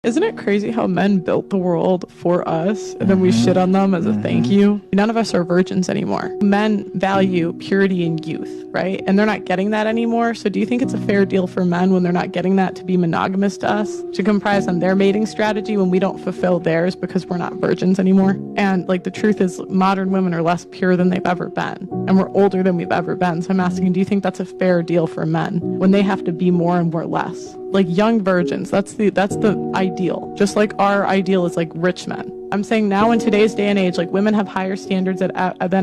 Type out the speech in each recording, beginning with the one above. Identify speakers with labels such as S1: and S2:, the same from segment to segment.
S1: Isn't it crazy how men built the world for us and then we shit on them as a thank you? None of us are virgins anymore. Men value purity and youth, right? And they're not getting that anymore. So do you think it's a fair deal for men when they're not getting that to be monogamous to us, to comprise on their mating strategy when we don't fulfill theirs because we're not virgins anymore? And like the truth is modern women are less pure than they've ever been. And we're older than we've ever been. So I'm asking, do you think that's a fair deal for men when they have to be more and we're less? Like young virgins, that's the ideal. Just like our ideal is like rich men. I'm saying now in today's day and age, like women have higher standards than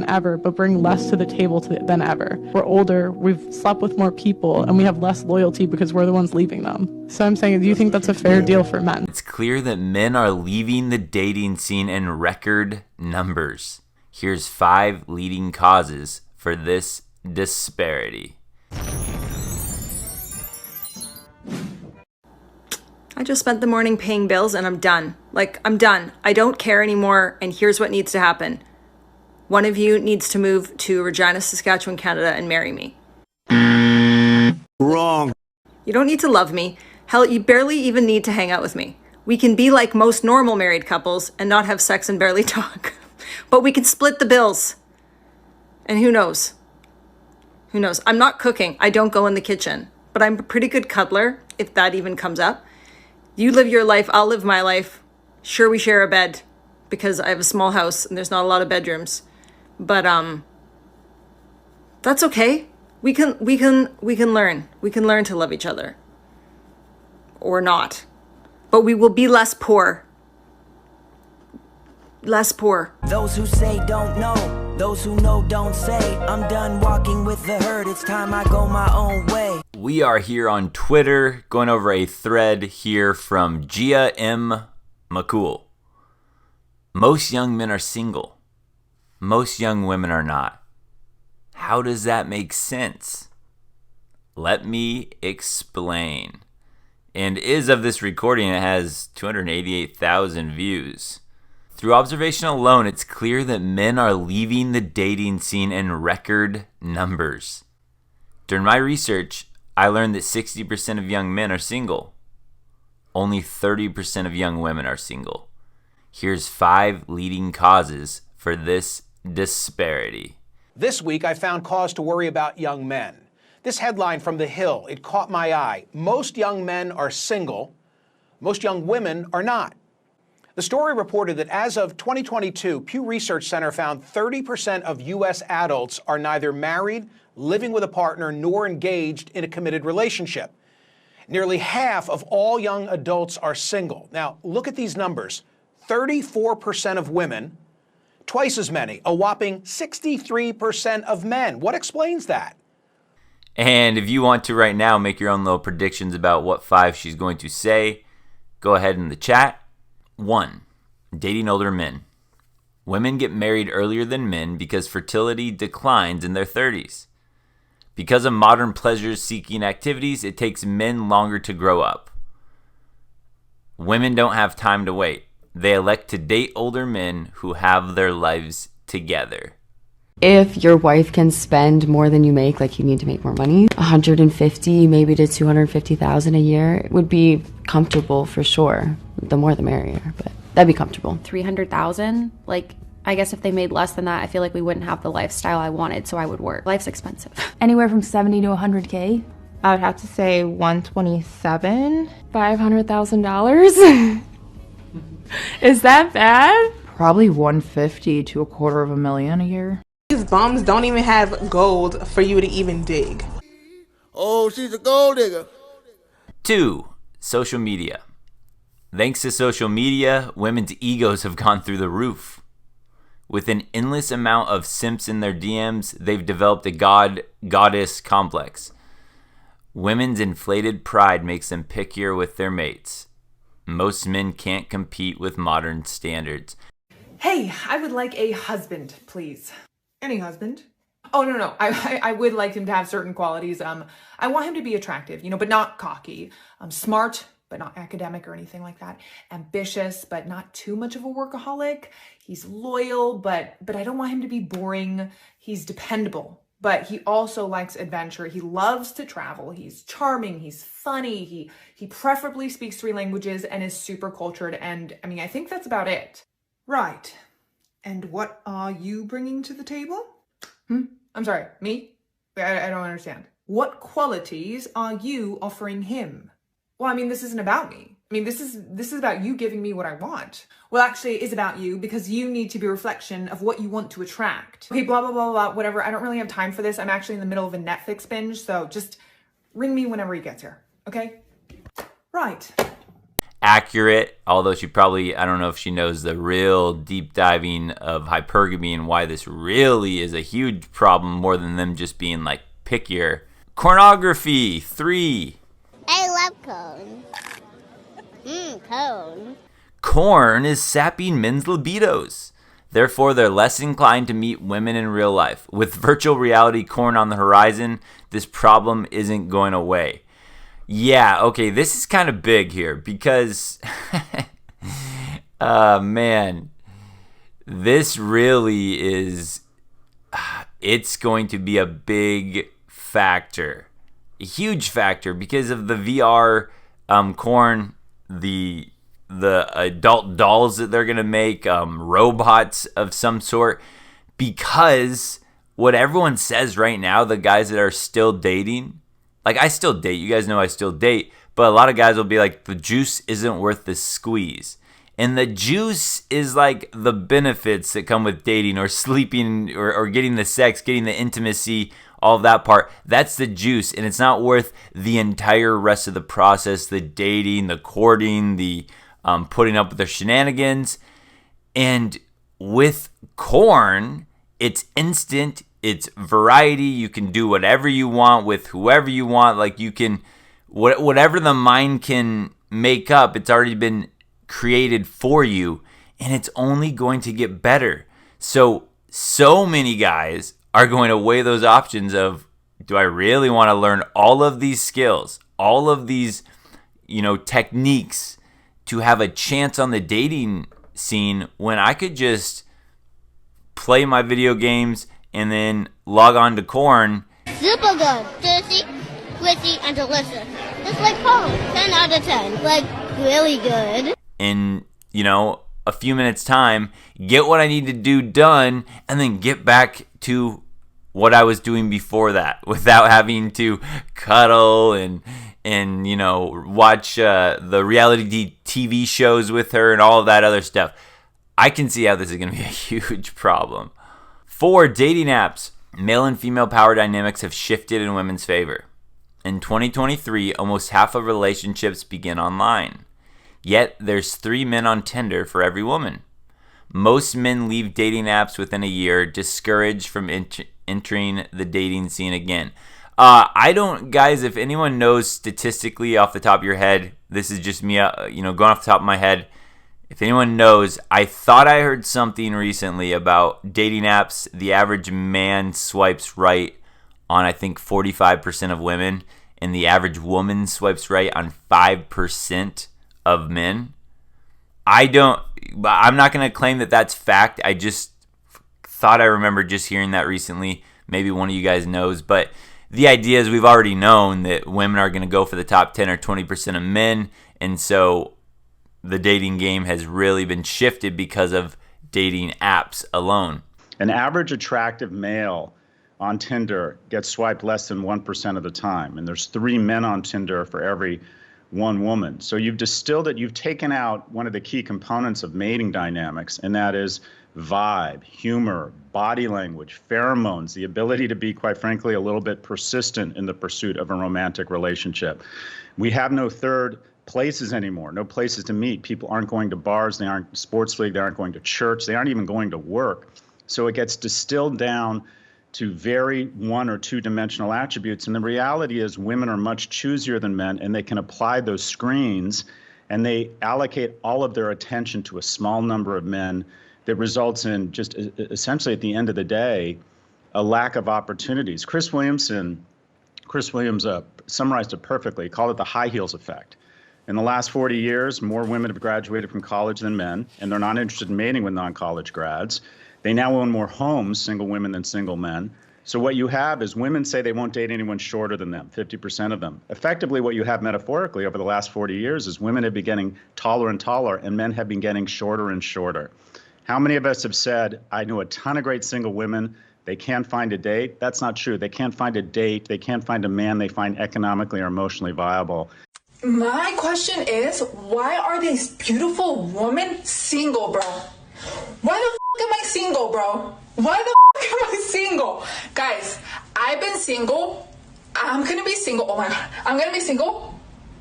S1: ever, but bring less to the table than ever. We're older, we've slept with more people, and we have less loyalty because we're the ones leaving them. So I'm saying, do you think that's a fair deal for men?
S2: It's clear that men are leaving the dating scene in record numbers. Here's 5 leading causes for this disparity.
S3: I just spent the morning paying bills and I'm done. I'm done. I don't care anymore, and here's what needs to happen. One of you needs to move to Regina, Saskatchewan, Canada and marry me.
S4: Wrong.
S3: You don't need to love me. Hell, you barely even need to hang out with me. We can be like most normal married couples and not have sex and barely talk. But we can split the bills. And who knows? Who knows? I'm not cooking. I don't go in the kitchen. But I'm a pretty good cuddler, if that even comes up. You live your life, I'll live my life. Sure, we share a bed because I have a small house and there's not a lot of bedrooms. But that's okay. We can learn. We can learn to love each other. Or not. But we will be less poor. Less poor.
S4: Those who say don't know, those who know don't say. I'm done walking with the herd, it's time I go my own way.
S2: We are here on Twitter going over a thread here from Gia M. McCool. Most young men are single. Most young women are not. How does that make sense? Let me explain. And as of this recording, it has 288,000 views. Through observation alone, it's clear that men are leaving the dating scene in record numbers. During my research, I learned that 60% of young men are single. Only 30% of young women are single. Here's 5 leading causes for this disparity.
S5: This week, I found cause to worry about young men. This headline from The Hill, it caught my eye. Most young men are single. Most young women are not. The story reported that as of 2022, Pew Research Center found 30% of U.S. adults are neither married, living with a partner, nor engaged in a committed relationship. Nearly half of all young adults are single. Now, look at these numbers. 34% of women, twice as many, a whopping 63% of men. What explains that?
S2: And if you want to right now make your own little predictions about what 5 she's going to say, go ahead in the chat. 1. Dating older men. Women get married earlier than men because fertility declines in their 30s. Because of modern pleasure-seeking activities, it takes men longer to grow up. Women don't have time to wait. They elect to date older men who have their lives together.
S6: If your wife can spend more than you make, like you need to make more money, 150 maybe to 250,000 a year would be comfortable for sure. The more the merrier, but that'd be comfortable.
S7: 300,000, I guess if they made less than that, I feel like we wouldn't have the lifestyle I wanted, so I would work. Life's expensive.
S8: Anywhere from 70 to 100K.
S9: I would have to say 127.
S8: $500,000? Is that bad?
S9: Probably 150 to $250,000 a year.
S10: These bums don't even have gold for you to even dig.
S4: Oh, she's a gold digger.
S2: 2. Social media. Thanks to social media, women's egos have gone through the roof. With an endless amount of simps in their DMs, they've developed a goddess complex. Women's inflated pride makes them pickier with their mates. Most men can't compete with modern standards.
S11: Hey, I would like a husband, please. Any husband? Oh, no. I would like him to have certain qualities. I want him to be attractive, but not cocky. Smart, but not academic or anything like that. Ambitious, but not too much of a workaholic. He's loyal, but I don't want him to be boring. He's dependable, but he also likes adventure. He loves to travel. He's charming. He's funny. He preferably speaks 3 languages and is super cultured. And I mean, I think that's about it.
S10: Right. And what are you bringing to the table?
S11: I'm sorry, me? I don't understand.
S10: What qualities are you offering him?
S11: Well, I mean, this isn't about me. I mean, this is about you giving me what I want. Well, actually, it is about you because you need to be a reflection of what you want to attract. Okay, blah, blah, blah, blah, whatever. I don't really have time for this. I'm actually in the middle of a Netflix binge, so just ring me whenever he gets here, okay?
S10: Right.
S2: Accurate, although she probably, I don't know if she knows the real deep diving of hypergamy and why this really is a huge problem more than them just being like pickier. Pornography, 3.
S12: I love corn. Corn.
S2: Corn is sapping men's libidos. Therefore, they're less inclined to meet women in real life. With virtual reality corn on the horizon, this problem isn't going away. Yeah, okay, this is kind of big here because, man, this really is, it's going to be a big factor, a huge factor because of the VR corn, the adult dolls that they're going to make, robots of some sort, because what everyone says right now, the guys that are still dating, like I still date, you guys know I still date, but a lot of guys will be like, the juice isn't worth the squeeze. And the juice is like the benefits that come with dating or sleeping or getting the sex, getting the intimacy, all of that part. That's the juice, and it's not worth the entire rest of the process, the dating, the courting, the putting up with the shenanigans. And with corn, it's instant, it's variety. You can do whatever you want with whoever you want. Like you can, whatever the mind can make up, it's already been created for you, and it's only going to get better. So many guys are going to weigh those options of, do I really want to learn all of these skills, all of these, techniques to have a chance on the dating scene when I could just play my video games and then log on to corn.
S12: Super good. Juicy, squishy, and delicious. Just like corn. 10 out of 10. Like, really good.
S2: In, a few minutes time, get what I need to do done, and then get back to what I was doing before that without having to cuddle and watch the reality TV shows with her and all of that other stuff. I can see how this is going to be a huge problem. 4, dating apps. Male and female power dynamics have shifted in women's favor. In 2023, almost half of relationships begin online. Yet, there's 3 men on Tinder for every woman. Most men leave dating apps within a year, discouraged from entering the dating scene again. Guys, if anyone knows statistically off the top of your head, this is just me, going off the top of my head. If anyone knows, I thought I heard something recently about dating apps. The average man swipes right on, I think, 45% of women, and the average woman swipes right on 5% of men. I'm not going to claim that that's fact. I just thought I remember just hearing that recently. Maybe one of you guys knows, but the idea is we've already known that women are going to go for the top 10 or 20% of men, and so the dating game has really been shifted because of dating apps alone.
S13: An average attractive male on Tinder gets swiped less than 1% of the time, and there's 3 men on Tinder for every 1 woman. So you've distilled it, you've taken out one of the key components of mating dynamics, and that is vibe, humor, body language, pheromones, the ability to be, quite frankly, a little bit persistent in the pursuit of a romantic relationship. We have no third places anymore, no places to meet. People aren't going to bars, they aren't sports league, they aren't going to church, they aren't even going to work. So it gets distilled down to very 1 or 2 dimensional attributes. And the reality is women are much choosier than men, and they can apply those screens, and they allocate all of their attention to a small number of men that results in just essentially at the end of the day, a lack of opportunities. Chris Williams summarized it perfectly. He called it the high heels effect. In the last 40 years, more women have graduated from college than men, and they're not interested in mating with non-college grads. They now own more homes, single women than single men. So what you have is women say they won't date anyone shorter than them, 50% of them. Effectively, what you have metaphorically over the last 40 years is women have been getting taller and taller, and men have been getting shorter and shorter. How many of us have said, I know a ton of great single women, they can't find a date? That's not true. They can't find a date. They can't find a man they find economically or emotionally viable.
S10: My question is, why are these beautiful women single, bro? Why the f am I single, bro? Why the f am I single? Guys, I've been single. I'm gonna be single. Oh my God. I'm gonna be single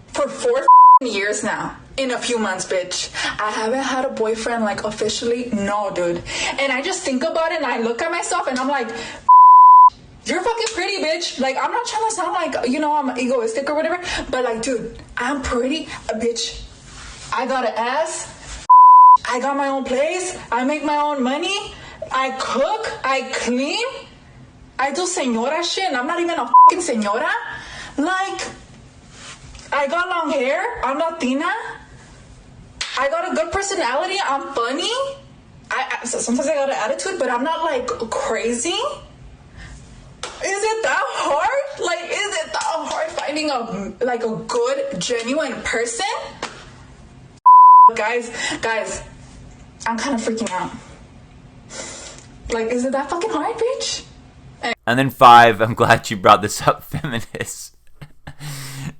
S10: for 4 years now. In a few months, bitch. I haven't had a boyfriend, like, officially. No, dude. And I just think about it and I look at myself and I'm like, you're fucking pretty, bitch. Like, I'm not trying to sound like, you know, I'm egoistic or whatever, but like, dude, I'm pretty, bitch. I got an ass. I got my own place. I make my own money. I cook. I clean. I do señora shit, and I'm not even a fucking señora. Like, I got long hair. I'm Latina. I got a good personality. I'm funny. Sometimes I got an attitude, but I'm not like crazy. Is it that hard? Like, is it that hard finding a good, genuine person? Guys, I'm kind of freaking out. Like, is it that fucking hard, bitch?
S2: And then 5, I'm glad you brought this up, feminists.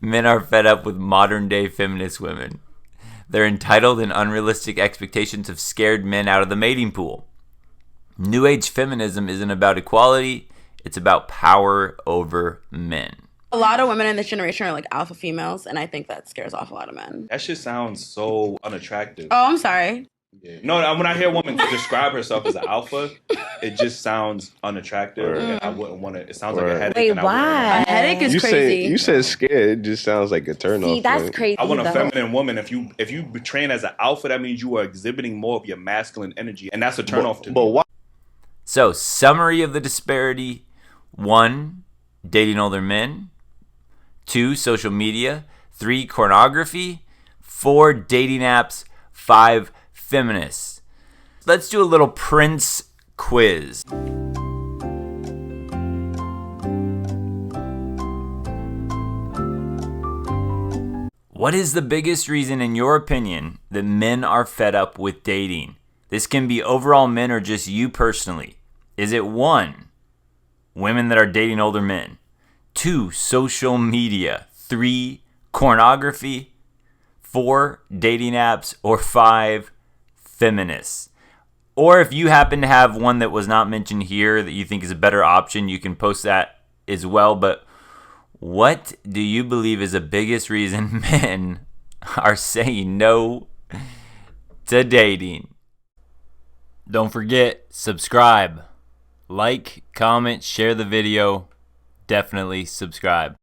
S2: Men are fed up with modern day feminist women. Their entitled and unrealistic expectations have scared men out of the mating pool. New age feminism isn't about equality, it's about power over men.
S14: A lot of women in this generation are like alpha females, and I think that scares off a lot of men.
S15: That shit sounds so unattractive.
S14: Oh, I'm sorry.
S15: Yeah. No, when I hear a woman describe herself as an alpha, it just sounds unattractive. And I wouldn't want to. It sounds like a headache.
S14: Wait,
S15: and
S14: why? A headache is crazy.
S16: You said scared. It just sounds like a turn off.
S14: See, that's crazy.
S15: I want a feminine woman. If you train as an alpha, that means you are exhibiting more of your masculine energy, and that's a turn off to me.
S16: But why?
S2: So, summary of the disparity: 1, dating older men; 2, social media; 3, pornography; 4, dating apps; 5, feminists. Let's do a little Prince quiz. What is the biggest reason, in your opinion, that men are fed up with dating? This can be overall men or just you personally. Is it 1, women that are dating older men; 2, social media; 3, pornography; 4, dating apps; or 5, feminists? Or if you happen to have one that was not mentioned here that you think is a better option, you can post that as well. But what do you believe is the biggest reason men are saying no to dating? Don't forget, subscribe, like, comment, share the video. Definitely subscribe.